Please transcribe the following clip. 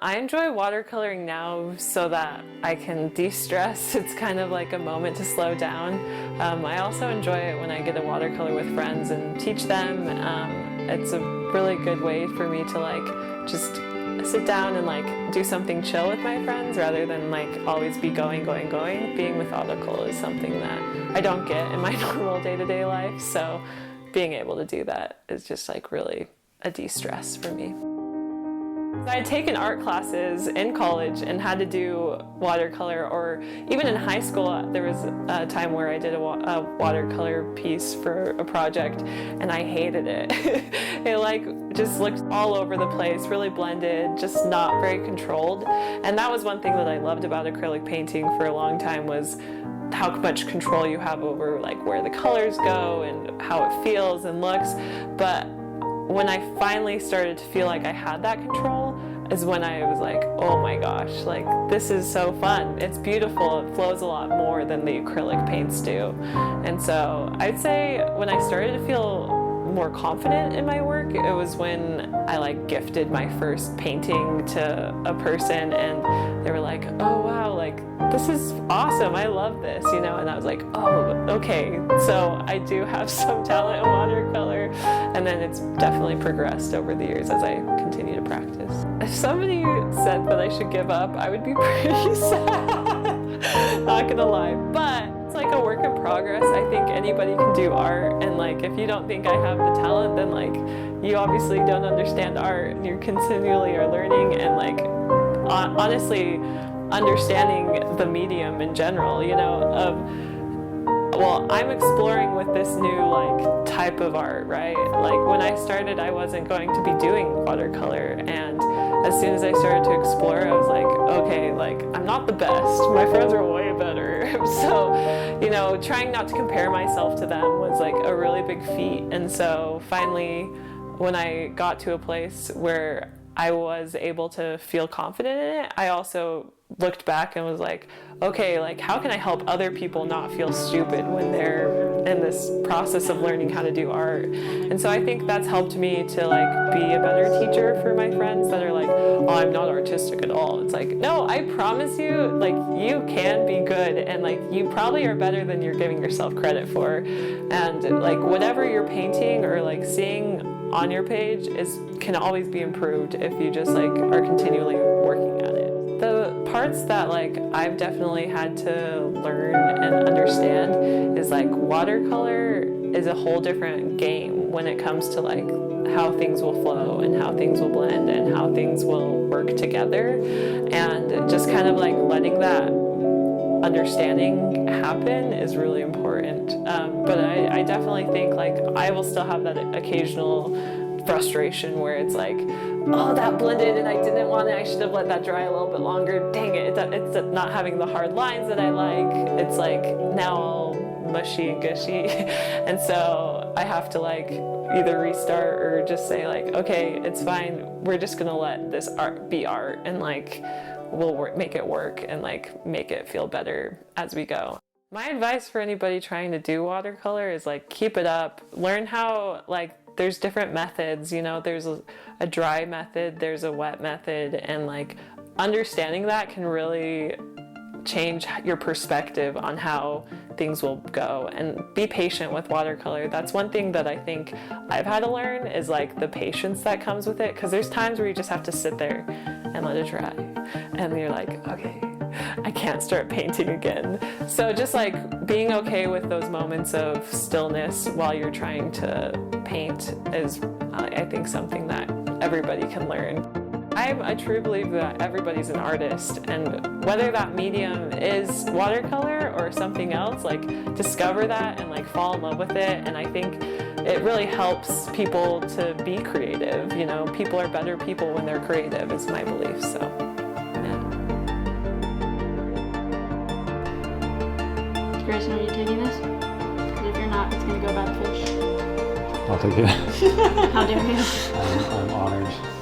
I enjoy watercoloring now so that I can de-stress. It's kind of like a moment to slow down. I also enjoy it when I get a watercolor with friends and teach them. It's a really good way for me to like just sit down and like do something chill with my friends rather than like always be going. Being methodical is something that I don't get in my normal day-to-day life, so being able to do that is just like really a de-stress for me. I had taken art classes in college and had to do watercolor, or even in high school there was a time where I did a watercolor piece for a project and I hated it. It like just looked all over the place, really blended, just not very controlled. And that was one thing that I loved about acrylic painting for a long time, was how much control you have over like where the colors go and how it feels and looks. But when I finally started to feel like I had that control is when I was like, oh my gosh, like this is so fun. It's beautiful. It flows a lot more than the acrylic paints do. And so I'd say when I started to feel more confident in my work, it was when I like gifted my first painting to a person and they were like, oh wow, like this is awesome, I love this, you know, and I was like, oh, okay, so I do have some talent in watercolor. And then it's definitely progressed over the years as I continue to practice. If somebody said that I should give up, I would be pretty sad, not gonna lie, but it's like a work in progress. I think anybody can do art, and like if you don't think I have the talent, then like you obviously don't understand art, and you continually are learning and like honestly understanding the medium in general, you know. Well, I'm exploring with this new like type of art, right? Like when I started, I wasn't going to be doing watercolor, and as soon as I started to explore, I was like, okay, like I'm not the best. My friends are way better. So, you know, trying not to compare myself to them was like a really big feat. And so finally, when I got to a place where I was able to feel confident in it, I also looked back and was like, okay, like how can I help other people not feel stupid when they're in this process of learning how to do art? And so I think that's helped me to like be a better teacher for my friends that are like, oh, I'm not artistic at all. It's like, no, I promise you, like you can be good, and like you probably are better than you're giving yourself credit for. And like whatever you're painting or like seeing on your page can always be improved if you just like are continually working at it. The parts that like I've definitely had to learn and understand is like watercolor is a whole different game when it comes to like how things will flow and how things will blend and how things will work together, and just kind of like letting that understanding happen is really important. But I definitely think like I will still have that occasional frustration where it's like, oh, that blended and I didn't want it, I should have let that dry a little bit longer, dang it, it's not having the hard lines that I like, it's like now all mushy and gushy. And so I have to like either restart or just say like, okay, it's fine, we're just gonna let this art be art, and like we'll make it work and like make it feel better as we go. My advice for anybody trying to do watercolor is like keep it up, learn how like there's different methods, you know, there's a dry method, there's a wet method, and like understanding that can really change your perspective on how things will go. And be patient with watercolor. That's one thing that I think I've had to learn, is like the patience that comes with it, because there's times where you just have to sit there and let it dry and you're like, okay, I can't start painting again. So just like being okay with those moments of stillness while you're trying to paint is, I think, something that everybody can learn. I truly believe that everybody's an artist, and whether that medium is watercolor or something else, like discover that and like fall in love with it. And I think it really helps people to be creative. You know, people are better people when they're creative, is my belief. So Grayson, are you taking this? Because if you're not, it's going to go bad fish. I'll take it. How dare you? I'm honored.